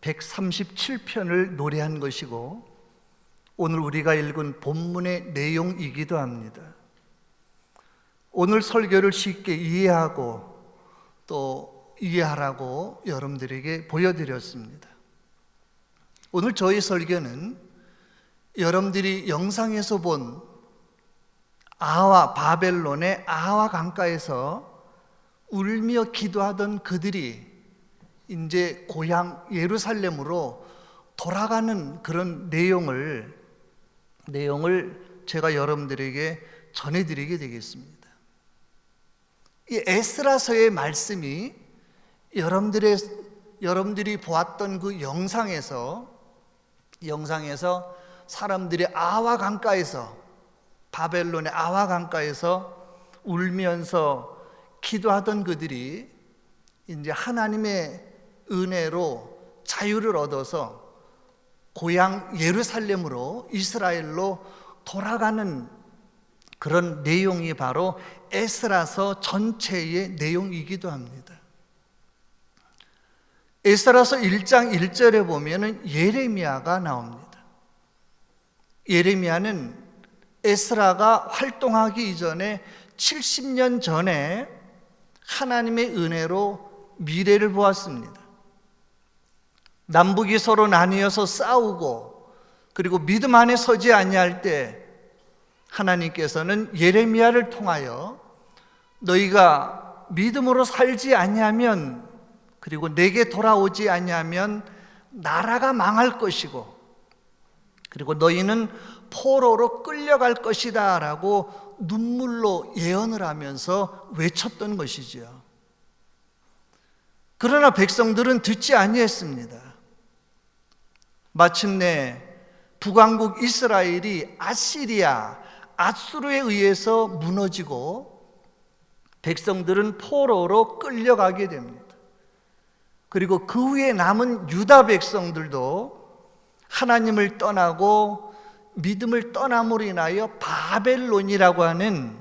137편을 노래한 것이고 오늘 우리가 읽은 본문의 내용이기도 합니다. 오늘 설교를 쉽게 이해하고 또 이해하라고 여러분들에게 보여드렸습니다. 오늘 저희 설교는 여러분들이 영상에서 본 바벨론의 아와 강가에서 울며 기도하던 그들이 이제 고향 예루살렘으로 돌아가는 그런 내용을 제가 여러분들에게 전해드리게 되겠습니다. 이 에스라서의 말씀이 여러분들이 보았던 그 영상에서 사람들이 아와 강가에서, 바벨론의 아와 강가에서 울면서 기도하던 그들이 이제 하나님의 은혜로 자유를 얻어서 고향 예루살렘으로, 이스라엘로 돌아가는 그런 내용이 바로 에스라서 전체의 내용이기도 합니다. 에스라서 1장 1절에 보면은 예레미야가 나옵니다. 예레미야는 에스라가 활동하기 이전에 70년 전에 하나님의 은혜로 미래를 보았습니다. 남북이 서로 나뉘어서 싸우고 그리고 믿음 안에 서지 아니할 때 하나님께서는 예레미야를 통하여 너희가 믿음으로 살지 아니하면, 그리고 내게 돌아오지 아니하면 나라가 망할 것이고 그리고 너희는 포로로 끌려갈 것이다 라고 눈물로 예언을 하면서 외쳤던 것이지요. 그러나 백성들은 듣지 아니했습니다. 마침내 북왕국 이스라엘이 아수르에 의해서 무너지고 백성들은 포로로 끌려가게 됩니다. 그리고 그 후에 남은 유다 백성들도 하나님을 떠나고 믿음을 떠남으로 인하여 바벨론이라고 하는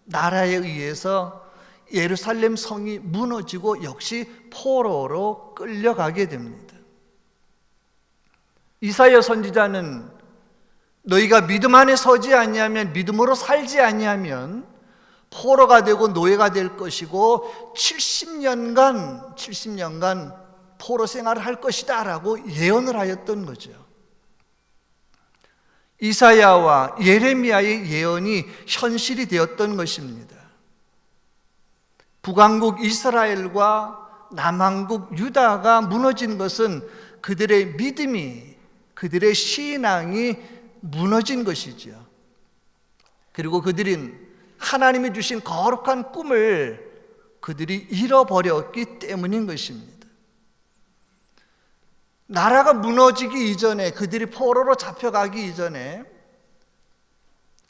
나라에 의해서 예루살렘 성이 무너지고 역시 포로로 끌려가게 됩니다. 이사야 선지자는 너희가 믿음 안에 서지 아니하면, 믿음으로 살지 아니하면 포로가 되고 노예가 될 것이고 70년간 포로 생활을 할 것이다 라고 예언을 하였던 거죠. 이사야와 예레미야의 예언이 현실이 되었던 것입니다. 북왕국 이스라엘과 남왕국 유다가 무너진 것은 그들의 믿음이, 그들의 신앙이 무너진 것이죠. 그리고 그들은 하나님이 주신 거룩한 꿈을 그들이 잃어버렸기 때문인 것입니다. 나라가 무너지기 이전에, 그들이 포로로 잡혀가기 이전에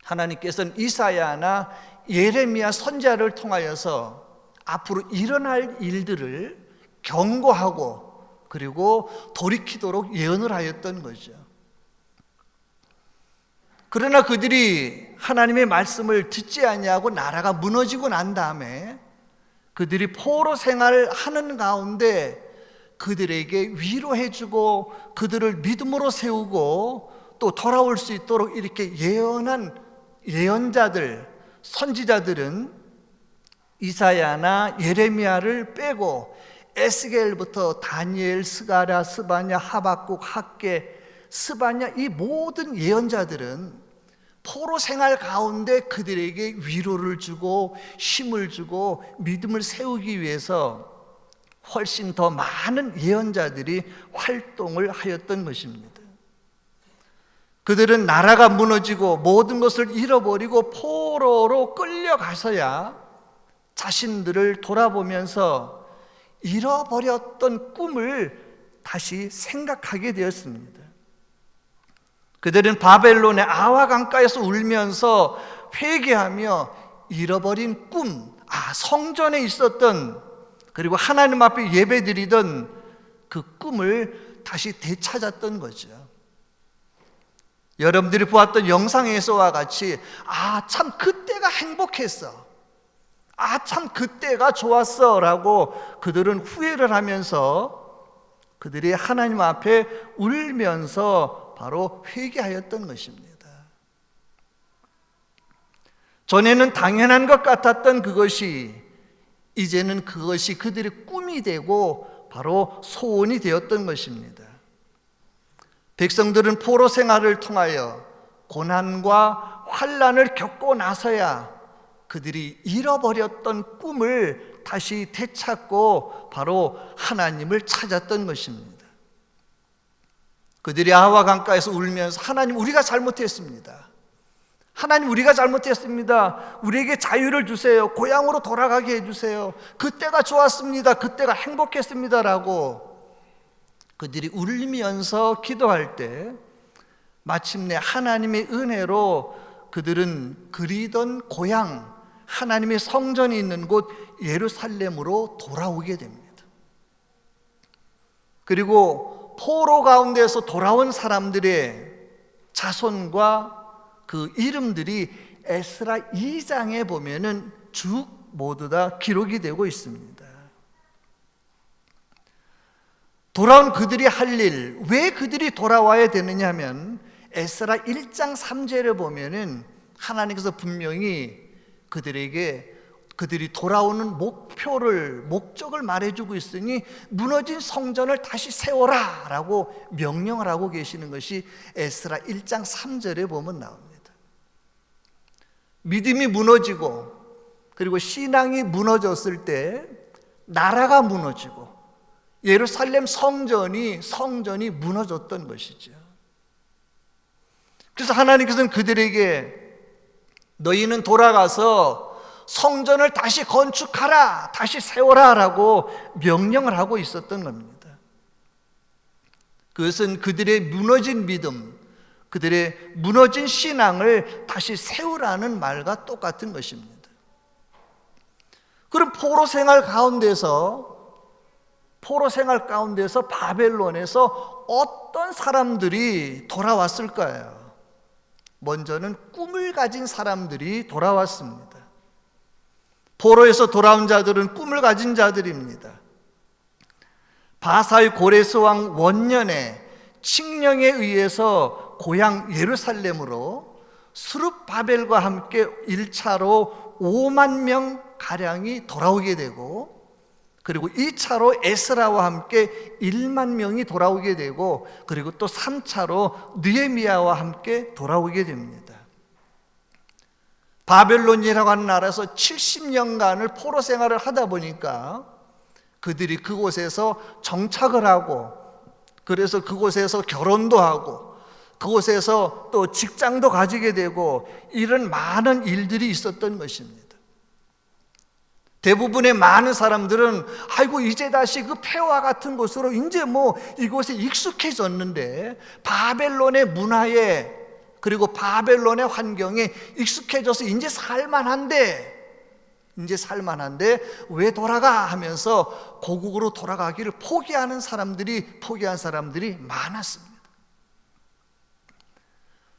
하나님께서는 이사야나 예레미야 선지자를 통하여서 앞으로 일어날 일들을 경고하고 그리고 돌이키도록 예언을 하였던 거죠. 그러나 그들이 하나님의 말씀을 듣지 아니하고 나라가 무너지고 난 다음에 그들이 포로 생활을 하는 가운데 그들에게 위로해주고 그들을 믿음으로 세우고 또 돌아올 수 있도록 이렇게 예언한 예언자들, 선지자들은 이사야나 예레미야를 빼고 에스겔부터 다니엘, 스가랴, 스바냐, 하박국, 학개, 스바냐, 이 모든 예언자들은 포로 생활 가운데 그들에게 위로를 주고 힘을 주고 믿음을 세우기 위해서 훨씬 더 많은 예언자들이 활동을 하였던 것입니다. 그들은 나라가 무너지고 모든 것을 잃어버리고 포로로 끌려가서야 자신들을 돌아보면서 잃어버렸던 꿈을 다시 생각하게 되었습니다. 그들은 바벨론의 아와 강가에서 울면서 회개하며 잃어버린 꿈, 성전에 있었던, 그리고 하나님 앞에 예배드리던 그 꿈을 다시 되찾았던 거죠. 여러분들이 보았던 영상에서와 같이 참 그때가 행복했어, 참 그때가 좋았어 라고 그들은 후회를 하면서 그들이 하나님 앞에 울면서 바로 회개하였던 것입니다. 전에는 당연한 것 같았던 그것이 이제는 그것이 그들의 꿈이 되고 바로 소원이 되었던 것입니다. 백성들은 포로 생활을 통하여 고난과 환난을 겪고 나서야 그들이 잃어버렸던 꿈을 다시 되찾고 바로 하나님을 찾았던 것입니다. 그들이 아와 강가에서 울면서 하나님, 우리가 잘못했습니다. 하나님, 우리가 잘못했습니다. 우리에게 자유를 주세요. 고향으로 돌아가게 해주세요. 그때가 좋았습니다. 그때가 행복했습니다라고 그들이 울면서 기도할 때 마침내 하나님의 은혜로 그들은 그리던 고향, 하나님의 성전이 있는 곳 예루살렘으로 돌아오게 됩니다. 그리고 포로 가운데서 돌아온 사람들의 자손과 그 이름들이 에스라 2장에 보면은 쭉 모두 다 기록이 되고 있습니다. 돌아온 그들이 할 일, 왜 그들이 돌아와야 되느냐 하면 에스라 1장 3절에 보면은 하나님께서 분명히 그들이 돌아오는 목적을 말해주고 있으니 무너진 성전을 다시 세워라 라고 명령을 하고 계시는 것이 에스라 1장 3절에 보면 나옵니다. 믿음이 무너지고 그리고 신앙이 무너졌을 때 나라가 무너지고 예루살렘 성전이 무너졌던 것이죠. 그래서 하나님께서는 그들에게 너희는 돌아가서 성전을 다시 건축하라, 다시 세워라 라고 명령을 하고 있었던 겁니다. 그것은 그들의 무너진 믿음, 그들의 무너진 신앙을 다시 세우라는 말과 똑같은 것입니다. 그럼 포로 생활 가운데서 바벨론에서 어떤 사람들이 돌아왔을까요? 먼저는 꿈을 가진 사람들이 돌아왔습니다. 포로에서 돌아온 자들은 꿈을 가진 자들입니다. 바살 고레스 왕 원년에 칙령에 의해서 고향 예루살렘으로 스룹바벨과 함께 1차로 5만 명 가량이 돌아오게 되고, 그리고 2차로 에스라와 함께 1만 명이 돌아오게 되고, 그리고 또 3차로 느헤미야와 함께 돌아오게 됩니다. 바벨론이라고 하는 나라에서 70년간을 포로 생활을 하다 보니까 그들이 그곳에서 정착을 하고, 그래서 그곳에서 결혼도 하고 그곳에서 또 직장도 가지게 되고 이런 많은 일들이 있었던 것입니다. 대부분의 많은 사람들은 아이고 이제 다시 그 폐허와 같은 곳으로 이제 이곳에 익숙해졌는데, 바벨론의 문화에 그리고 바벨론의 환경에 익숙해져서 이제 살만한데 왜 돌아가 하면서 고국으로 돌아가기를 포기한 사람들이 많았습니다.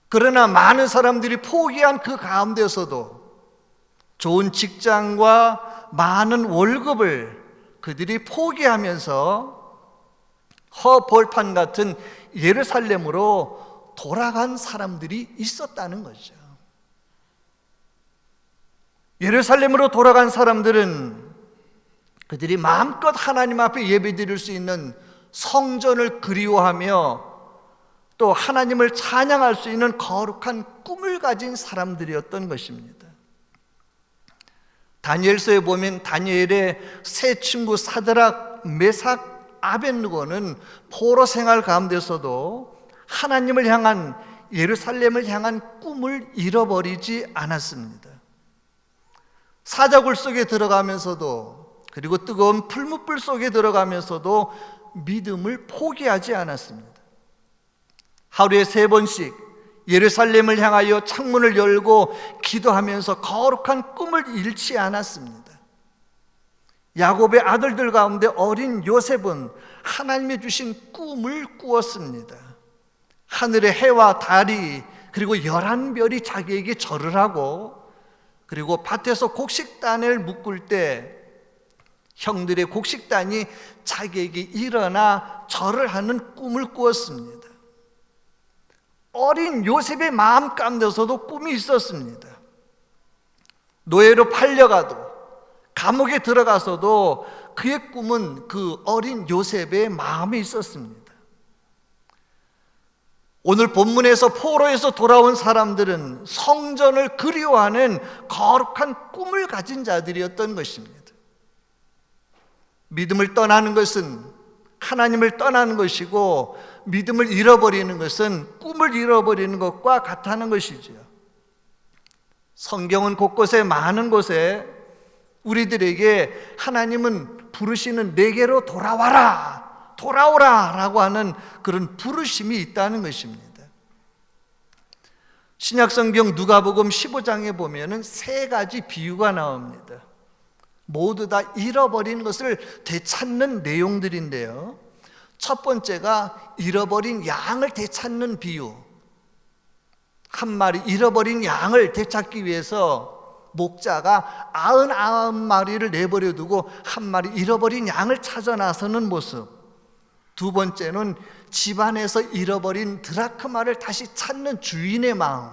그러나 많은 사람들이 포기한 그 가운데서도 좋은 직장과 많은 월급을 그들이 포기하면서 허벌판 같은 예루살렘으로 돌아간 사람들이 있었다는 거죠. 예루살렘으로 돌아간 사람들은 그들이 마음껏 하나님 앞에 예배드릴 수 있는 성전을 그리워하며 또 하나님을 찬양할 수 있는 거룩한 꿈을 가진 사람들이었던 것입니다. 다니엘서에 보면 다니엘의 세 친구 사드락, 메삭, 아벳느고는 포로 생활 가운데서도 하나님을 향한, 예루살렘을 향한 꿈을 잃어버리지 않았습니다. 사자굴 속에 들어가면서도, 그리고 뜨거운 풀무불 속에 들어가면서도 믿음을 포기하지 않았습니다. 하루에 3번씩 예루살렘을 향하여 창문을 열고 기도하면서 거룩한 꿈을 잃지 않았습니다. 야곱의 아들들 가운데 어린 요셉은 하나님이 주신 꿈을 꾸었습니다. 하늘의 해와 달이 그리고 11별이 자기에게 절을 하고, 그리고 밭에서 곡식단을 묶을 때 형들의 곡식단이 자기에게 일어나 절을 하는 꿈을 꾸었습니다. 어린 요셉의 마음 가운데서도 꿈이 있었습니다. 노예로 팔려가도, 감옥에 들어가서도 그의 꿈은 그 어린 요셉의 마음에 있었습니다. 오늘 본문에서 포로에서 돌아온 사람들은 성전을 그리워하는 거룩한 꿈을 가진 자들이었던 것입니다. 믿음을 떠나는 것은 하나님을 떠나는 것이고, 믿음을 잃어버리는 것은 꿈을 잃어버리는 것과 같다는 것이지요. 성경은 곳곳에, 많은 곳에 우리들에게 하나님은 부르시는 내게로 돌아와라, 돌아오라 라고 하는 그런 부르심이 있다는 것입니다. 신약성경 누가복음 15장에 보면은 3가지 비유가 나옵니다. 모두 다 잃어버린 것을 되찾는 내용들인데요, 첫 번째가 잃어버린 양을 되찾는 비유. 한 마리 잃어버린 양을 되찾기 위해서 목자가 99마리를 내버려 두고 한 마리 잃어버린 양을 찾아 나서는 모습. 두 번째는 집안에서 잃어버린 드라크마를 다시 찾는 주인의 마음.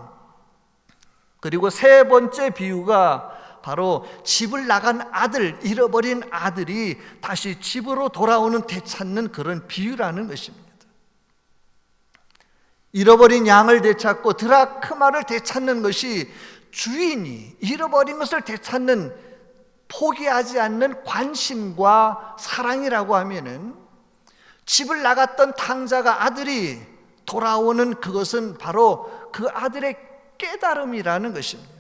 그리고 세 번째 비유가 바로 집을 나간 아들, 잃어버린 아들이 다시 집으로 돌아오는 되찾는 그런 비유라는 것입니다. 잃어버린 양을 되찾고 드라크마를 되찾는 것이 주인이 잃어버린 것을 되찾는, 포기하지 않는 관심과 사랑이라고 하면은, 집을 나갔던 탕자가 아들이 돌아오는 그것은 바로 그 아들의 깨달음이라는 것입니다.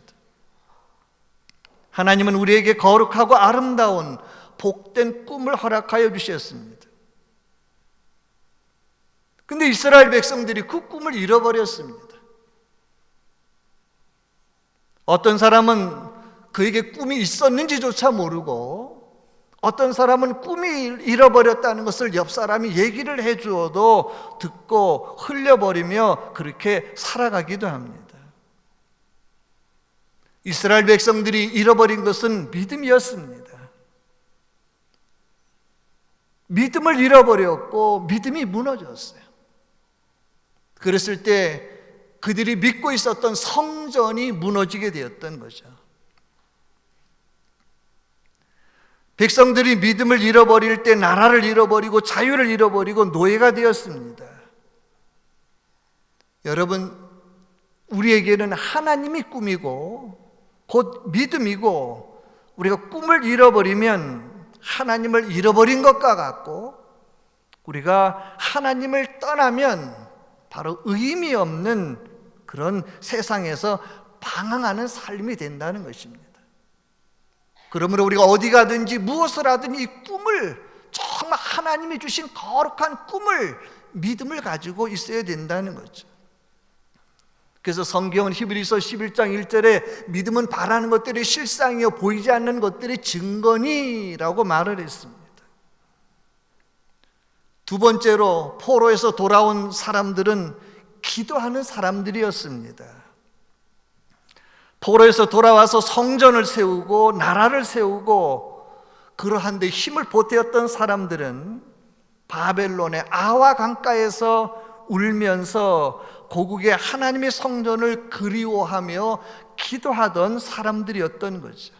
하나님은 우리에게 거룩하고 아름다운 복된 꿈을 허락하여 주셨습니다. 근데 이스라엘 백성들이 그 꿈을 잃어버렸습니다. 어떤 사람은 그에게 꿈이 있었는지조차 모르고, 어떤 사람은 꿈이 잃어버렸다는 것을 옆 사람이 얘기를 해주어도 듣고 흘려버리며 그렇게 살아가기도 합니다. 이스라엘 백성들이 잃어버린 것은 믿음이었습니다. 믿음을 잃어버렸고 믿음이 무너졌어요. 그랬을 때 그들이 믿고 있었던 성전이 무너지게 되었던 거죠. 백성들이 믿음을 잃어버릴 때 나라를 잃어버리고 자유를 잃어버리고 노예가 되었습니다. 여러분, 우리에게는 하나님이 꿈이고 곧 믿음이고, 우리가 꿈을 잃어버리면 하나님을 잃어버린 것과 같고, 우리가 하나님을 떠나면 바로 의미 없는 그런 세상에서 방황하는 삶이 된다는 것입니다. 그러므로 우리가 어디 가든지 무엇을 하든 이 꿈을, 정말 하나님이 주신 거룩한 꿈을, 믿음을 가지고 있어야 된다는 거죠. 그래서 성경은 히브리서 11장 1절에 믿음은 바라는 것들이 실상이요 보이지 않는 것들이 증거니라고 말을 했습니다. 두 번째로 포로에서 돌아온 사람들은 기도하는 사람들이었습니다. 포로에서 돌아와서 성전을 세우고 나라를 세우고 그러한 데 힘을 보태었던 사람들은 바벨론의 아와 강가에서 울면서 고국의 하나님의 성전을 그리워하며 기도하던 사람들이었던 거죠.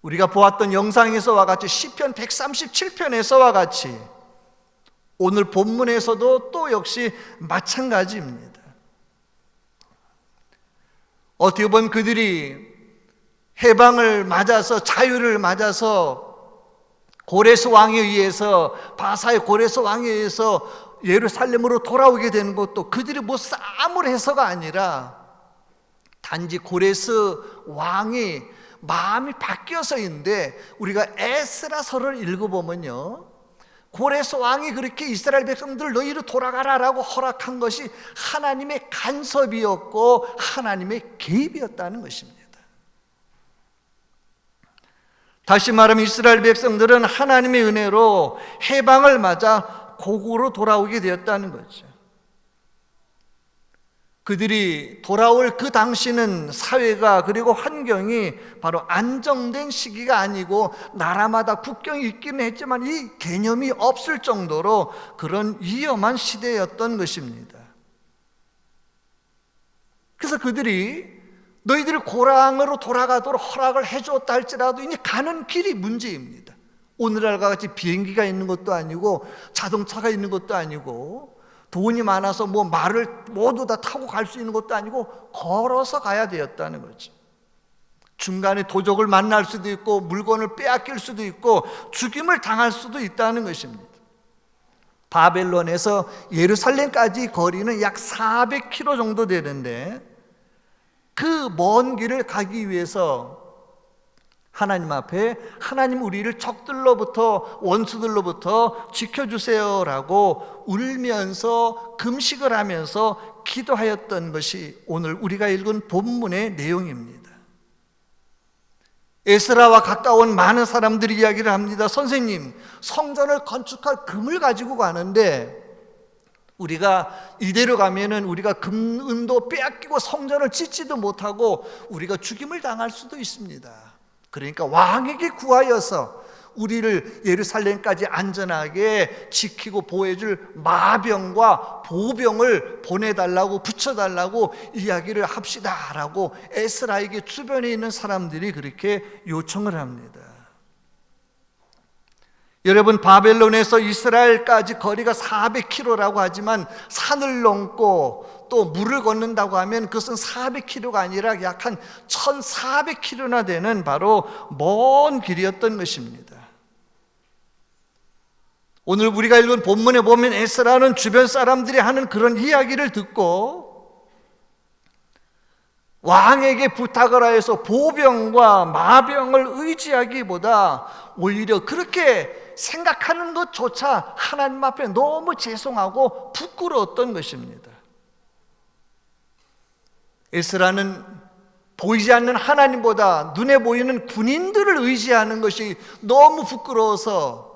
우리가 보았던 영상에서와 같이 시편 137편에서와 같이 오늘 본문에서도 또 역시 마찬가지입니다. 어떻게 보면 그들이 해방을 맞아서, 자유를 맞아서 고레스 왕에 의해서, 바사의 고레스 왕에 의해서 예루살렘으로 돌아오게 되는 것도 그들이 뭐 싸움을 해서가 아니라 단지 고레스 왕이 마음이 바뀌어서인데, 우리가 에스라서를 읽어보면요, 고레스 왕이 그렇게 이스라엘 백성들 너희로 돌아가라라고 허락한 것이 하나님의 간섭이었고 하나님의 개입이었다는 것입니다. 다시 말하면 이스라엘 백성들은 하나님의 은혜로 해방을 맞아 고국으로 돌아오게 되었다는 거죠. 그들이 돌아올 그 당시는 사회가 그리고 환경이 바로 안정된 시기가 아니고 나라마다 국경이 있기는 했지만 이 개념이 없을 정도로 그런 위험한 시대였던 것입니다. 그래서 그들이 너희들이 고랑으로 돌아가도록 허락을 해줬다 할지라도 이제 가는 길이 문제입니다. 오늘날과 같이 비행기가 있는 것도 아니고 자동차가 있는 것도 아니고 돈이 많아서 뭐 말을 모두 다 타고 갈 수 있는 것도 아니고 걸어서 가야 되었다는 거죠. 중간에 도적을 만날 수도 있고 물건을 빼앗길 수도 있고 죽임을 당할 수도 있다는 것입니다. 바벨론에서 예루살렘까지 거리는 약 400km 정도 되는데 그 먼 길을 가기 위해서 하나님 앞에 하나님 우리를 적들로부터 원수들로부터 지켜주세요라고 울면서 금식을 하면서 기도하였던 것이 오늘 우리가 읽은 본문의 내용입니다. 에스라와 가까운 많은 사람들이 이야기를 합니다. 선생님, 성전을 건축할 금을 가지고 가는데 우리가 이대로 가면은 우리가 금, 은도 빼앗기고 성전을 짓지도 못하고 우리가 죽임을 당할 수도 있습니다. 그러니까 왕에게 구하여서 우리를 예루살렘까지 안전하게 지키고 보호해줄 마병과 보병을 보내달라고 붙여달라고 이야기를 합시다라고 에스라에게 주변에 있는 사람들이 그렇게 요청을 합니다. 여러분, 바벨론에서 이스라엘까지 거리가 400km라고 하지만 산을 넘고 또 물을 건넌다고 하면 그것은 400km가 아니라 약 한 1400km나 되는 바로 먼 길이었던 것입니다. 오늘 우리가 읽은 본문에 보면 에스라는 주변 사람들이 하는 그런 이야기를 듣고 왕에게 부탁을 하여서 보병과 마병을 의지하기보다 오히려 그렇게 생각하는 것조차 하나님 앞에 너무 죄송하고 부끄러웠던 것입니다. 에스라는 보이지 않는 하나님보다 눈에 보이는 군인들을 의지하는 것이 너무 부끄러워서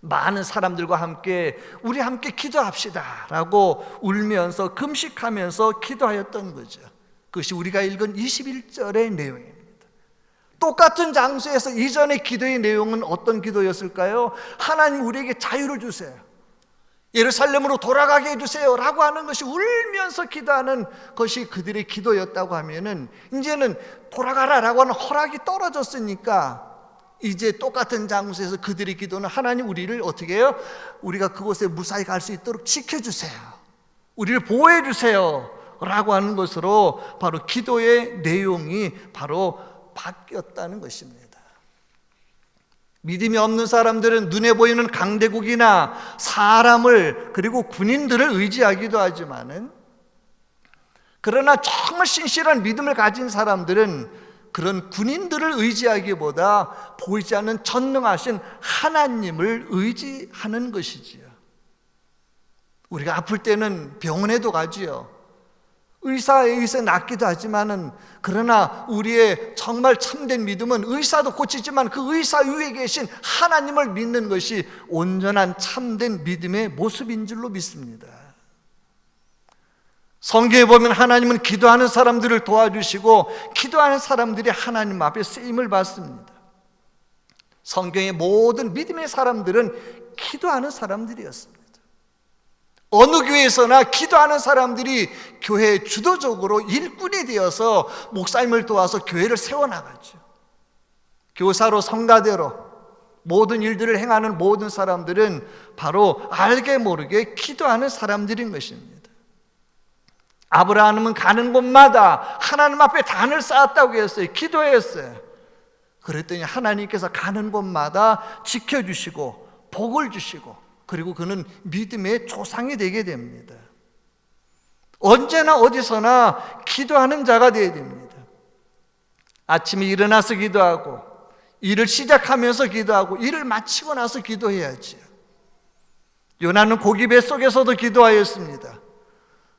많은 사람들과 함께 우리 함께 기도합시다 라고 울면서 금식하면서 기도하였던 거죠. 그것이 우리가 읽은 21절의 내용입니다. 똑같은 장소에서 이전의 기도의 내용은 어떤 기도였을까요? 하나님 우리에게 자유를 주세요, 예루살렘으로 돌아가게 해주세요 라고 하는 것이 울면서 기도하는 것이 그들의 기도였다고 하면은 이제는 돌아가라 라고 하는 허락이 떨어졌으니까 이제 똑같은 장소에서 그들의 기도는 하나님 우리를 어떻게 해요? 우리가 그곳에 무사히 갈 수 있도록 지켜주세요, 우리를 보호해 주세요 라고 하는 것으로 바로 기도의 내용이 바로 바뀌었다는 것입니다. 믿음이 없는 사람들은 눈에 보이는 강대국이나 사람을 그리고 군인들을 의지하기도 하지만은 그러나 정말 신실한 믿음을 가진 사람들은 그런 군인들을 의지하기보다 보이지 않는 전능하신 하나님을 의지하는 것이지요. 우리가 아플 때는 병원에도 가지요. 의사에 의해 낫기도 하지만은 그러나 우리의 정말 참된 믿음은 의사도 고치지만 그 의사 위에 계신 하나님을 믿는 것이 온전한 참된 믿음의 모습인 줄로 믿습니다. 성경에 보면 하나님은 기도하는 사람들을 도와주시고 기도하는 사람들이 하나님 앞에 쓰임을 받습니다. 성경의 모든 믿음의 사람들은 기도하는 사람들이었습니다. 어느 교회에서나 기도하는 사람들이 교회의 주도적으로 일꾼이 되어서 목사님을 도와서 교회를 세워나가죠. 교사로 성가대로 모든 일들을 행하는 모든 사람들은 바로 알게 모르게 기도하는 사람들인 것입니다. 아브라함은 가는 곳마다 하나님 앞에 단을 쌓았다고 했어요. 기도했어요. 그랬더니 하나님께서 가는 곳마다 지켜주시고 복을 주시고 그리고 그는 믿음의 조상이 되게 됩니다. 언제나 어디서나 기도하는 자가 되어야 됩니다. 아침에 일어나서 기도하고 일을 시작하면서 기도하고 일을 마치고 나서 기도해야지요. 요나는 고기 뱃속에서도 기도하였습니다.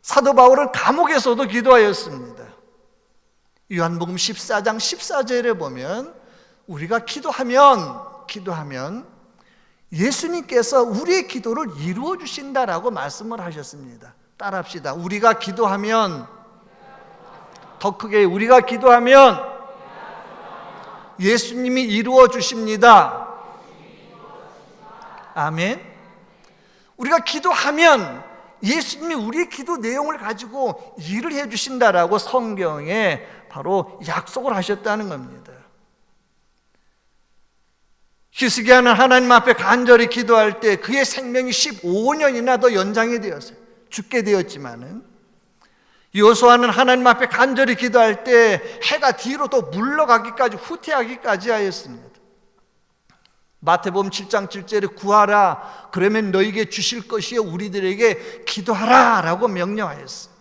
사도 바울은 감옥에서도 기도하였습니다. 요한복음 14장 14절에 보면 우리가 기도하면 예수님께서 우리의 기도를 이루어 주신다라고 말씀을 하셨습니다. 따라합시다. 우리가 기도하면 더 크게 우리가 기도하면 예수님이 이루어 주십니다. 아멘. 우리가 기도하면 예수님이 우리의 기도 내용을 가지고 일을 해 주신다라고 성경에 바로 약속을 하셨다는 겁니다. 히스기야는 하나님 앞에 간절히 기도할 때 그의 생명이 15년이나 더 연장이 되었어요. 죽게 되었지만은 여호수아는 하나님 앞에 간절히 기도할 때 해가 뒤로 또 물러가기까지 후퇴하기까지 하였습니다. 마태복음 7장 7절에 구하라 그러면 너에게 주실 것이요 우리들에게 기도하라 라고 명령하였어요.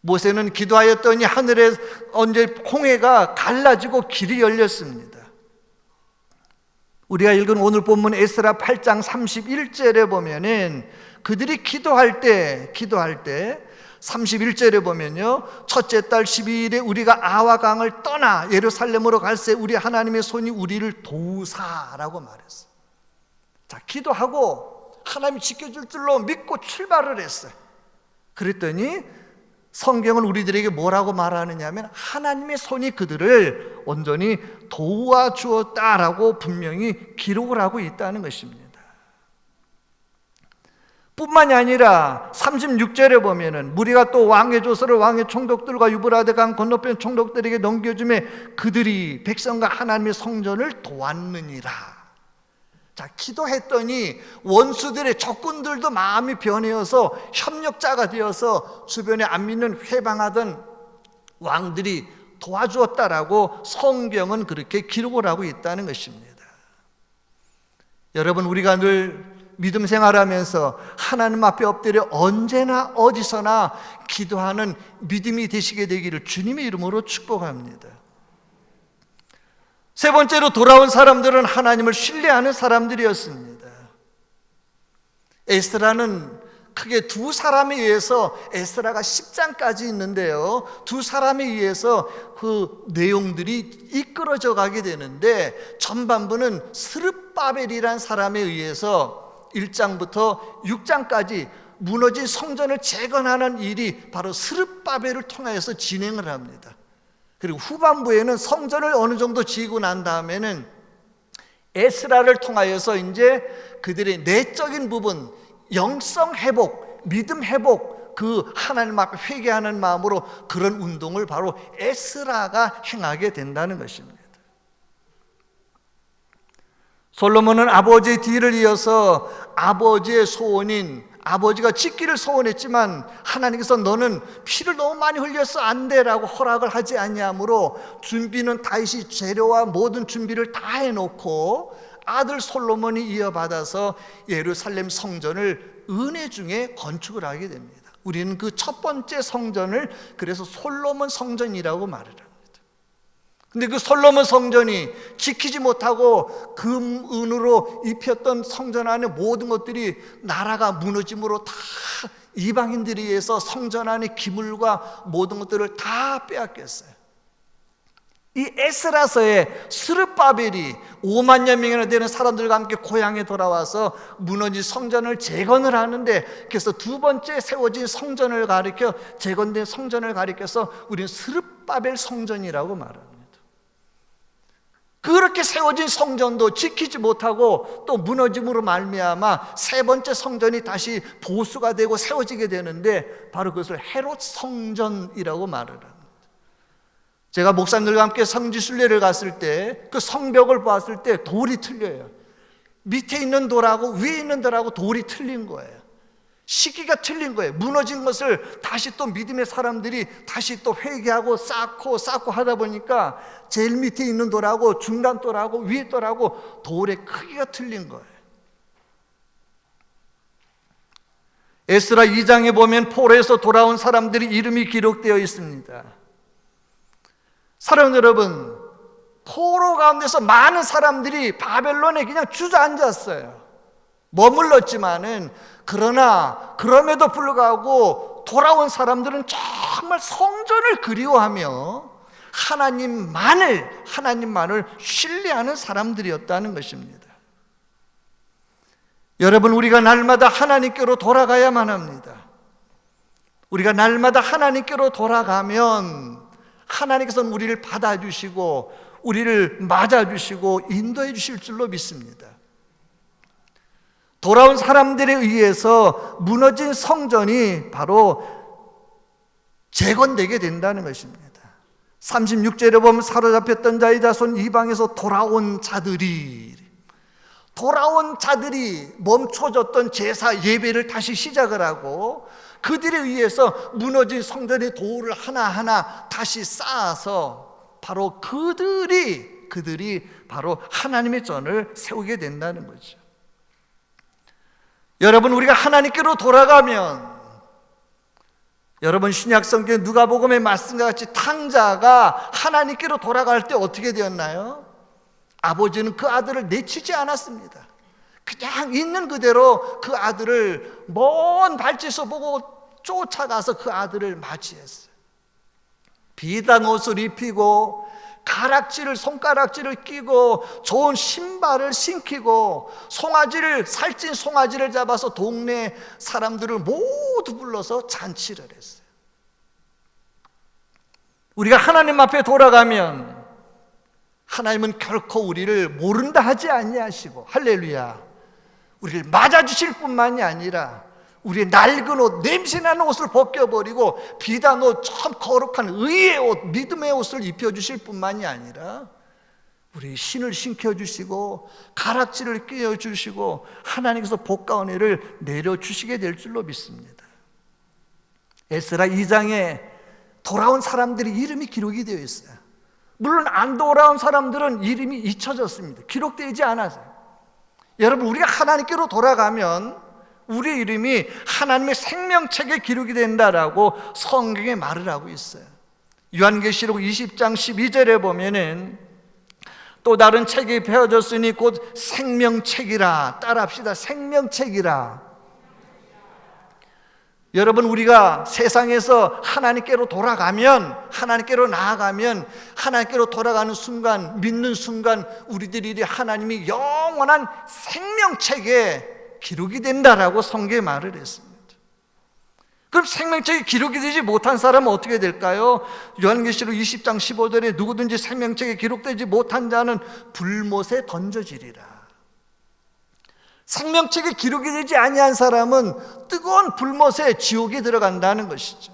모세는 기도하였더니 하늘에 언제 홍해가 갈라지고 길이 열렸습니다. 우리가 읽은 오늘 본문 에스라 8장 31절에 보면은 그들이 기도할 때 31절에 보면요, 첫째 달 12일에 우리가 아와 강을 떠나 예루살렘으로 갈새 우리 하나님의 손이 우리를 도우사라고 말했어요. 자, 기도하고 하나님이 지켜줄 줄로 믿고 출발을 했어요. 그랬더니 성경은 우리들에게 뭐라고 말하느냐 하면 하나님의 손이 그들을 온전히 도와주었다라고 분명히 기록을 하고 있다는 것입니다. 뿐만이 아니라 36절에 보면은 무리가 또 왕의 조서를 왕의 총독들과 유브라데 강 건너편 총독들에게 넘겨주매 그들이 백성과 하나님의 성전을 도왔느니라. 자, 기도했더니 원수들의 적군들도 마음이 변해서 협력자가 되어서 주변에 안 믿는 회방하던 왕들이 도와주었다라고 성경은 그렇게 기록을 하고 있다는 것입니다. 여러분, 우리가 늘 믿음 생활하면서 하나님 앞에 엎드려 언제나 어디서나 기도하는 믿음이 되시게 되기를 주님의 이름으로 축복합니다. 세 번째로 돌아온 사람들은 하나님을 신뢰하는 사람들이었습니다. 에스라는 크게 두 사람에 의해서 에스라가 10장까지 있는데요, 두 사람에 의해서 그 내용들이 이끌어져 가게 되는데 전반부는 스룹바벨이라는 사람에 의해서 1장부터 6장까지 무너진 성전을 재건하는 일이 바로 스룹바벨을 통해서 진행을 합니다. 그리고 후반부에는 성전을 어느 정도 지고 난 다음에는 에스라를 통하여서 이제 그들의 내적인 부분, 영성 회복, 믿음 회복, 그 하나님 앞에 회개하는 마음으로 그런 운동을 바로 에스라가 행하게 된다는 것입니다. 솔로몬은 아버지의 뒤를 이어서 아버지의 소원인, 아버지가 짓기를 소원했지만 하나님께서 너는 피를 너무 많이 흘려서 안 돼라고 허락을 하지 아니하므로 준비는 다윗이 재료와 모든 준비를 다 해놓고 아들 솔로몬이 이어받아서 예루살렘 성전을 은혜 중에 건축을 하게 됩니다. 우리는 그 첫 번째 성전을 그래서 솔로몬 성전이라고 말을 합니다. 근데 그 솔로몬 성전이 지키지 못하고 금, 은으로 입혔던 성전 안에 모든 것들이 나라가 무너짐으로 다 이방인들에 의해서 성전 안의 기물과 모든 것들을 다 빼앗겼어요. 이 에스라서에 스룹바벨이 5만여 명이나 되는 사람들과 함께 고향에 돌아와서 무너진 성전을 재건을 하는데, 그래서 두 번째 세워진 성전을 가리켜, 재건된 성전을 가리켜서 우리는 스룹바벨 성전이라고 말합니다. 그렇게 세워진 성전도 지키지 못하고 또 무너짐으로 말미암아 세 번째 성전이 다시 보수가 되고 세워지게 되는데 바로 그것을 헤롯 성전이라고 말을 합니다. 제가 목사님들과 함께 성지순례를 갔을 때 그 성벽을 봤을 때 돌이 틀려요. 밑에 있는 돌하고 위에 있는 돌하고 돌이 틀린 거예요. 시기가 틀린 거예요. 무너진 것을 다시 또 믿음의 사람들이 다시 또 회개하고 쌓고 하다 보니까 제일 밑에 있는 돌하고 중간 돌하고 위에 돌하고 돌의 크기가 틀린 거예요. 에스라 2장에 보면 포로에서 돌아온 사람들이 이름이 기록되어 있습니다. 사랑하는 여러분, 포로 가운데서 많은 사람들이 바벨론에 그냥 주저앉았어요. 머물렀지만은 그러나 그럼에도 불구하고 돌아온 사람들은 정말 성전을 그리워하며 하나님만을 신뢰하는 사람들이었다는 것입니다. 여러분, 우리가 날마다 하나님께로 돌아가야만 합니다. 우리가 날마다 하나님께로 돌아가면 하나님께서는 우리를 받아주시고 우리를 맞아주시고 인도해 주실 줄로 믿습니다. 돌아온 사람들에 의해서 무너진 성전이 바로 재건되게 된다는 것입니다. 36절에 보면 사로잡혔던 자의 자손 이방에서 돌아온 자들이 멈춰졌던 제사 예배를 다시 시작을 하고 그들에 의해서 무너진 성전의 돌을 하나하나 다시 쌓아서 바로 그들이 바로 하나님의 전을 세우게 된다는 거죠. 여러분, 우리가 하나님께로 돌아가면, 여러분 신약성경 누가복음의 말씀과 같이 탕자가 하나님께로 돌아갈 때 어떻게 되었나요? 아버지는 그 아들을 내치지 않았습니다. 그냥 있는 그대로 그 아들을 먼 발치에서 보고 쫓아가서 그 아들을 맞이했어요. 비단 옷을 입히고 손가락질을 끼고 좋은 신발을 신기고 살찐 송아지를 잡아서 동네 사람들을 모두 불러서 잔치를 했어요. 우리가 하나님 앞에 돌아가면 하나님은 결코 우리를 모른다 하지 아니하시고, 할렐루야, 우리를 맞아주실 뿐만이 아니라 우리의 낡은 옷, 냄새나는 옷을 벗겨버리고 비단 옷, 참 거룩한 의의 옷, 믿음의 옷을 입혀주실 뿐만이 아니라 우리 신을 신겨주시고 가락지를 끼워주시고 하나님께서 복과 은혜를 내려주시게 될 줄로 믿습니다. 에스라 2장에 돌아온 사람들이 이름이 기록이 되어 있어요. 물론 안 돌아온 사람들은 이름이 잊혀졌습니다. 기록되지 않아서요. 여러분, 우리가 하나님께로 돌아가면 우리의 이름이 하나님의 생명책에 기록이 된다라고 성경에 말을 하고 있어요. 요한계시록 20장 12절에 보면은 또 다른 책이 펴졌으니 곧 생명책이라. 따라합시다. 생명책이라. 여러분, 우리가 세상에서 하나님께로 돌아가면, 하나님께로 나아가면, 하나님께로 돌아가는 순간, 믿는 순간 우리들이 하나님이 영원한 생명책에 기록이 된다라고 성경에 말을 했습니다. 그럼 생명책에 기록이 되지 못한 사람은 어떻게 될까요? 요한계시록 20장 15절에 누구든지 생명책에 기록되지 못한 자는 불못에 던져지리라. 생명책에 기록이 되지 아니한 사람은 뜨거운 불못에 지옥에 들어간다는 것이죠.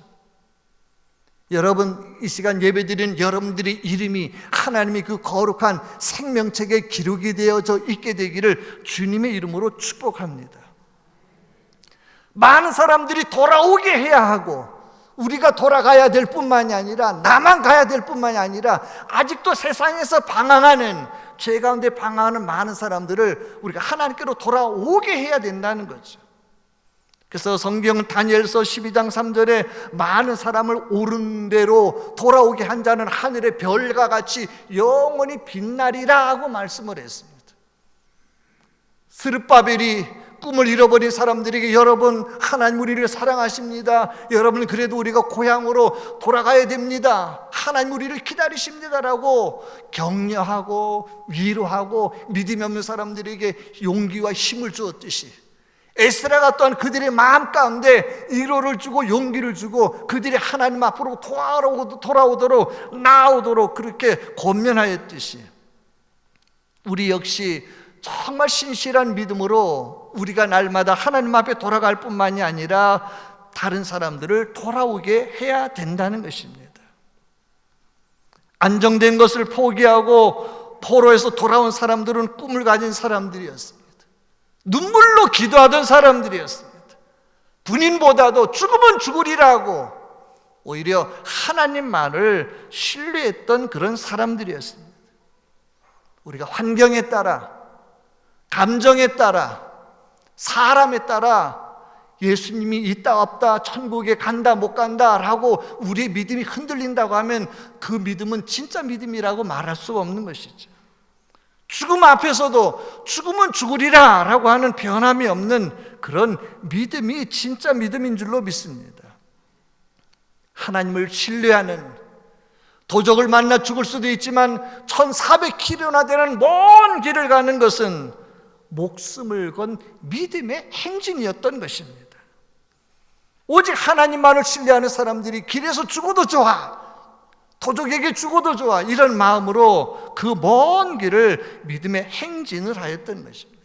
여러분, 이 시간 예배드리는 여러분들의 이름이 하나님의 그 거룩한 생명책에 기록이 되어져 있게 되기를 주님의 이름으로 축복합니다. 많은 사람들이 돌아오게 해야 하고 우리가 돌아가야 될 뿐만이 아니라, 나만 가야 될 뿐만이 아니라 아직도 세상에서 방황하는, 죄 가운데 방황하는 많은 사람들을 우리가 하나님께로 돌아오게 해야 된다는 거죠. 그래서 성경은 다니엘서 12장 3절에 많은 사람을 옳은 대로 돌아오게 한 자는 하늘의 별과 같이 영원히 빛나리라 하고 말씀을 했습니다. 스룹바벨이 꿈을 잃어버린 사람들에게, 여러분, 하나님 우리를 사랑하십니다. 여러분, 그래도 우리가 고향으로 돌아가야 됩니다. 하나님 우리를 기다리십니다라고 격려하고 위로하고 믿음이 없는 사람들에게 용기와 힘을 주었듯이, 에스라가 또한 그들의 마음 가운데 위로를 주고 용기를 주고 그들이 하나님 앞으로 돌아오도록 나오도록 그렇게 권면하였듯이, 우리 역시 정말 신실한 믿음으로 우리가 날마다 하나님 앞에 돌아갈 뿐만이 아니라 다른 사람들을 돌아오게 해야 된다는 것입니다. 안정된 것을 포기하고 포로에서 돌아온 사람들은 꿈을 가진 사람들이었습니다. 눈물로 기도하던 사람들이었습니다. 군인보다도 죽으면 죽으리라고 오히려 하나님만을 신뢰했던 그런 사람들이었습니다. 우리가 환경에 따라, 감정에 따라, 사람에 따라 예수님이 있다 없다, 천국에 간다 못 간다 라고 우리의 믿음이 흔들린다고 하면 그 믿음은 진짜 믿음이라고 말할 수가 없는 것이죠. 죽음 앞에서도 죽으면 죽으리라 라고 하는 변함이 없는 그런 믿음이 진짜 믿음인 줄로 믿습니다. 하나님을 신뢰하는, 도적을 만나 죽을 수도 있지만 1400km나 되는 먼 길을 가는 것은 목숨을 건 믿음의 행진이었던 것입니다. 오직 하나님만을 신뢰하는 사람들이 길에서 죽어도 좋아, 도적에게 죽어도 좋아, 이런 마음으로 그 먼 길을 믿음의 행진을 하였던 것입니다.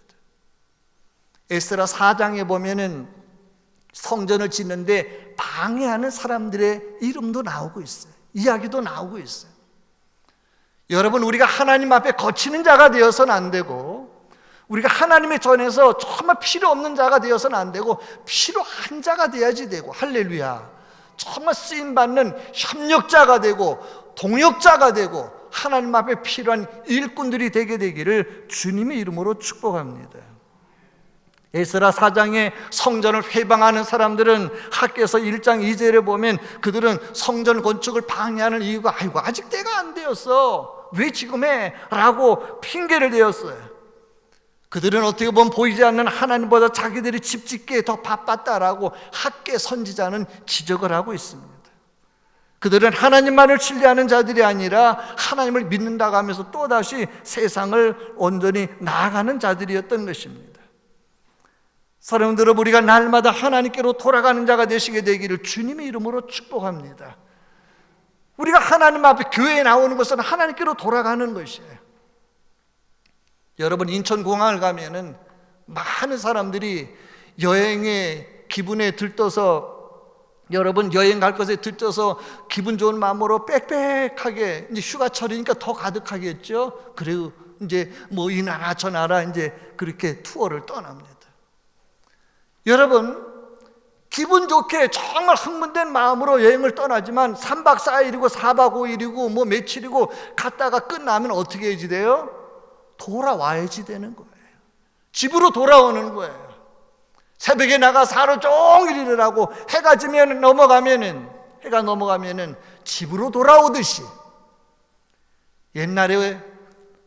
에스라 4장에 보면은 성전을 짓는데 방해하는 사람들의 이름도 나오고 있어요. 이야기도 나오고 있어요. 여러분, 우리가 하나님 앞에 거치는 자가 되어서는 안 되고, 우리가 하나님의 전에서 정말 필요 없는 자가 되어서는 안 되고, 필요한 자가 돼야지 되고, 할렐루야, 정말 쓰임받는 협력자가 되고 동역자가 되고 하나님 앞에 필요한 일꾼들이 되게 되기를 주님의 이름으로 축복합니다. 에스라 4장에 성전을 회방하는 사람들은 학개서 1장 2절에 보면 그들은 성전 건축을 방해하는 이유가 아직 때가 안 되었어, 왜 지금 해? 라고 핑계를 대었어요. 그들은 어떻게 보면 보이지 않는 하나님보다 자기들이 집 짓기에 더 바빴다라고 학개 선지자는 지적을 하고 있습니다. 그들은 하나님만을 신뢰하는 자들이 아니라 하나님을 믿는다고 하면서 또다시 세상을 온전히 나아가는 자들이었던 것입니다. 사랑하는 여러분, 우리가 날마다 하나님께로 돌아가는 자가 되시게 되기를 주님의 이름으로 축복합니다. 우리가 하나님 앞에 교회에 나오는 것은 하나님께로 돌아가는 것이에요. 여러분, 인천공항을 가면은 많은 사람들이 여행의 기분에 들떠서, 여러분 여행 갈 것에 들떠서 기분 좋은 마음으로 빽빽하게, 이제 휴가철이니까 더 가득하겠죠. 그리고 이제 뭐 이 나라 저 나라 이제 그렇게 투어를 떠납니다. 여러분, 기분 좋게 정말 흥분된 마음으로 여행을 떠나지만 3박 4일이고 4박 5일이고 뭐 며칠이고 갔다가 끝나면 어떻게 해야지 돼요? 돌아와야지 되는 거예요. 집으로 돌아오는 거예요. 새벽에 나가서 하루 종일 일을 하고 해가 넘어가면은 집으로 돌아오듯이, 옛날에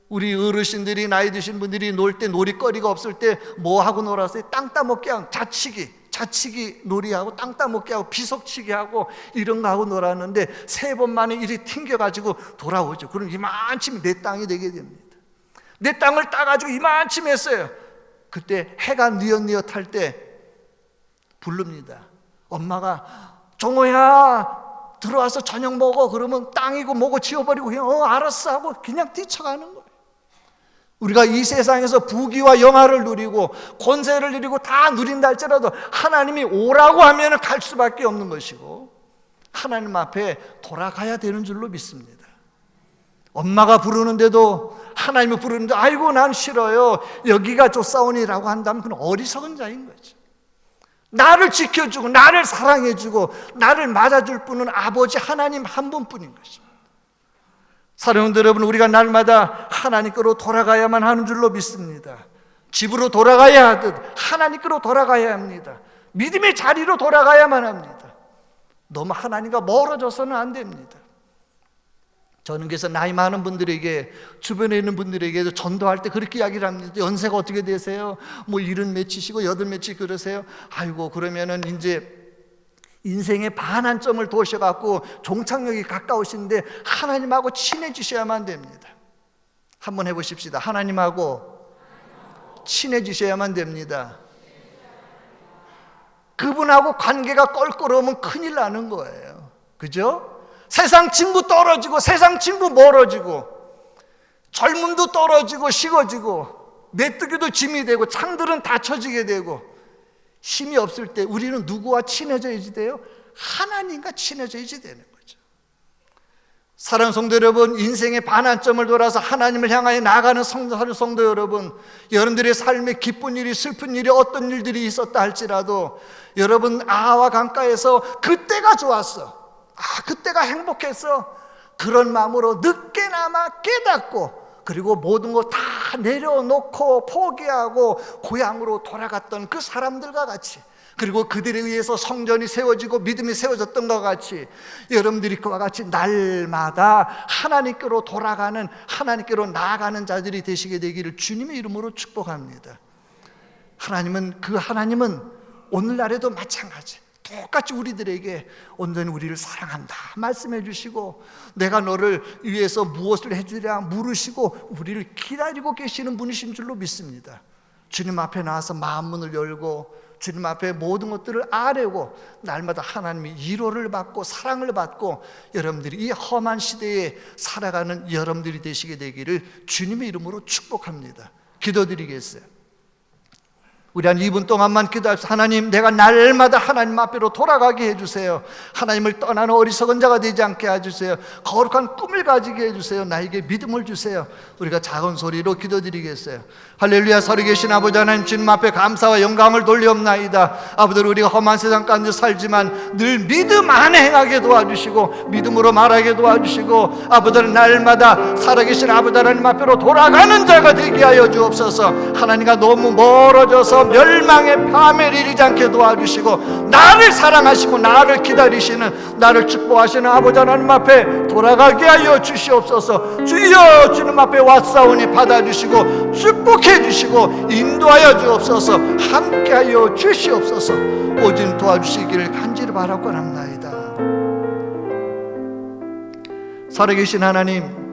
우리 어르신들이, 나이 드신 분들이 놀 때 놀이거리가 없을 때 뭐 하고 놀았어요? 땅 따먹기 하고 자치기 놀이하고 땅 따먹기 하고 비석치기 하고 이런 거 하고 놀았는데 3번 만에 이리 튕겨가지고 돌아오죠. 그럼 이만큼 내 땅이 되게 됩니다. 내 땅을 따가지고 이만큼 했어요. 그때 해가 뉘엿뉘엿 할 때 부릅니다. 엄마가 종호야 들어와서 저녁 먹어. 그러면 땅이고 뭐고 지워버리고 그냥 알았어 하고 그냥 뛰쳐가는 거예요. 우리가 이 세상에서 부귀와 영화를 누리고 권세를 누리고 다 누린다 할지라도 하나님이 오라고 하면 갈 수밖에 없는 것이고 하나님 앞에 돌아가야 되는 줄로 믿습니다. 엄마가 부르는데도, 하나님이 부르는데 아이고 난 싫어요, 여기가 좋사오니라고 한다면 그건 어리석은 자인 거죠. 나를 지켜주고 나를 사랑해주고 나를 맞아줄 분은 아버지 하나님 한 분뿐인 것입니다. 사랑하는 여러분, 우리가 날마다 하나님께로 돌아가야만 하는 줄로 믿습니다. 집으로 돌아가야 하듯 하나님께로 돌아가야 합니다. 믿음의 자리로 돌아가야만 합니다. 너무 하나님과 멀어져서는 안 됩니다. 저는 그래서 나이 많은 분들에게, 주변에 있는 분들에게도 전도할 때 그렇게 이야기를 합니다. 연세가 어떻게 되세요? 뭐 70몇이시고 80몇이 그러세요? 아이고 그러면은 이제 인생의 반환점을 도셔갖고 종착역이 가까우신데 하나님하고 친해지셔야만 됩니다. 한번 해보십시다. 하나님하고 친해지셔야만 됩니다. 그분하고 관계가 껄끄러우면 큰일 나는 거예요. 그죠? 세상 친구 떨어지고 세상 친구 멀어지고 젊음도 떨어지고 식어지고 메뚜기도 짐이 되고 창들은 닫혀지게 되고 힘이 없을 때 우리는 누구와 친해져야지 돼요? 하나님과 친해져야지 되는 거죠. 사랑하는 성도 여러분, 인생의 반환점을 돌아서 하나님을 향하여 나아가는 성도 여러분, 여러분들의 삶에 기쁜 일이 슬픈 일이 어떤 일들이 있었다 할지라도 여러분 아하와 강가에서 그때가 좋았어, 그때가 행복했어, 그런 마음으로 늦게나마 깨닫고 그리고 모든 거 다 내려놓고 포기하고 고향으로 돌아갔던 그 사람들과 같이, 그리고 그들에 의해서 성전이 세워지고 믿음이 세워졌던 것 같이 여러분들이 그와 같이 날마다 하나님께로 돌아가는, 하나님께로 나아가는 자들이 되시게 되기를 주님의 이름으로 축복합니다. 하나님은 오늘날에도 마찬가지 똑같이 우리들에게 온전히 우리를 사랑한다 말씀해 주시고, 내가 너를 위해서 무엇을 해주랴 물으시고 우리를 기다리고 계시는 분이신 줄로 믿습니다. 주님 앞에 나와서 마음 문을 열고 주님 앞에 모든 것들을 아뢰고 날마다 하나님의 위로를 받고 사랑을 받고 여러분들이 이 험한 시대에 살아가는 여러분들이 되시게 되기를 주님의 이름으로 축복합니다. 기도드리겠어요. 우리 한 2분 동안만 기도합시다. 하나님, 내가 날마다 하나님 앞으로 돌아가게 해주세요. 하나님을 떠나는 어리석은 자가 되지 않게 해주세요. 거룩한 꿈을 가지게 해주세요. 나에게 믿음을 주세요. 우리가 작은 소리로 기도드리겠어요. 할렐루야. 살아계신 아버지 하나님, 주님 앞에 감사와 영광을 돌리옵나이다. 아버지들, 우리가 험한 세상 가운데 살지만 늘 믿음 안에 행하게 도와주시고 믿음으로 말하게 도와주시고 아버지들, 날마다 살아계신 아버지 하나님 앞으로 돌아가는 자가 되게 하여 주옵소서. 하나님과 너무 멀어져서 멸망의 파멸에 이르지 않게 도와주시고 나를 사랑하시고 나를 기다리시는, 나를 축복하시는 아버지 하나님 앞에 돌아가게 하여 주시옵소서. 주여, 주님 앞에 왔사오니 받아주시고 축복해 주시고 인도하여 주옵소서. 함께하여 주시옵소서. 오직 도와주시기를 간절히 바라고 합나이다. 살아계신 하나님,